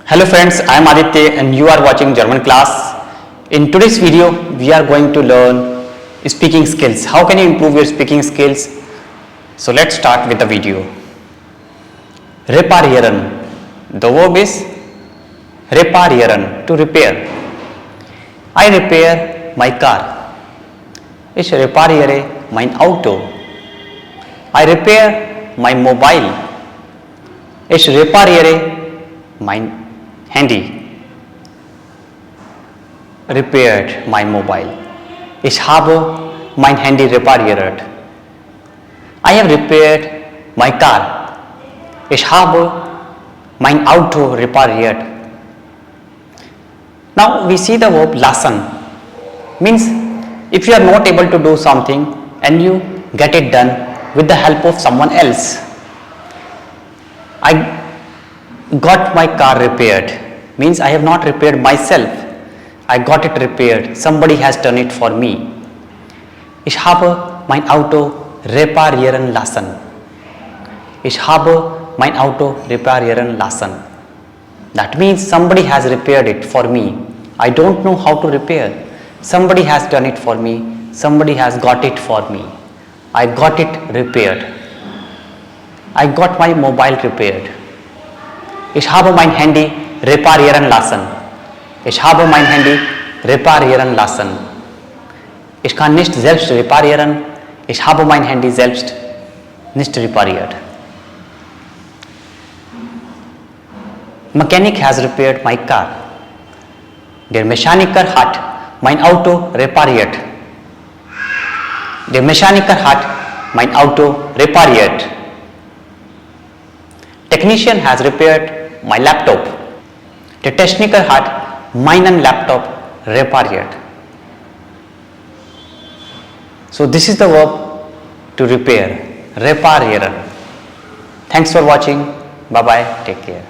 Hello friends, I am Aditya and you are watching Germanclass. In today's video, we are going to learn speaking skills. How can you improve your speaking skills? So let's start with the video. Reparieren. The verb is reparieren, to repair. I repair my car. Ich repariere mein Auto. I repair my mobile. Ich repariere mein Handy. Repaired my mobile. Ich habe mein Handy repariert. I have repaired my car. Ich habe mein Auto repariert. Now we see the verb lassen. Means if you are not able to do something and you get it done with the help of someone else. I got my car repaired, means I have not repaired myself. I got it repaired. Somebody has done it for me. Ich habe mein Auto reparieren lassen. Ich habe mein Auto reparieren lassen. That means somebody has repaired it for me. I don't know how to repair. Somebody has done it for me. Somebody has got it for me. I got it repaired. I got my mobile repaired. Ich habe mein Handy reparieren lassen. Ich habe mein Handy reparieren lassen. Ich kann nicht selbst reparieren. Ich habe mein Handy selbst nicht repariert. Mechanic has repaired my car. Der Mechaniker hat mein Auto repariert. Der Mechaniker hat mein Auto repariert. Technician has repaired my laptop. Der Techniker hat meinen Laptop repariert. So this is the verb to repair, reparieren. Thanks for watching. Bye bye. Take care.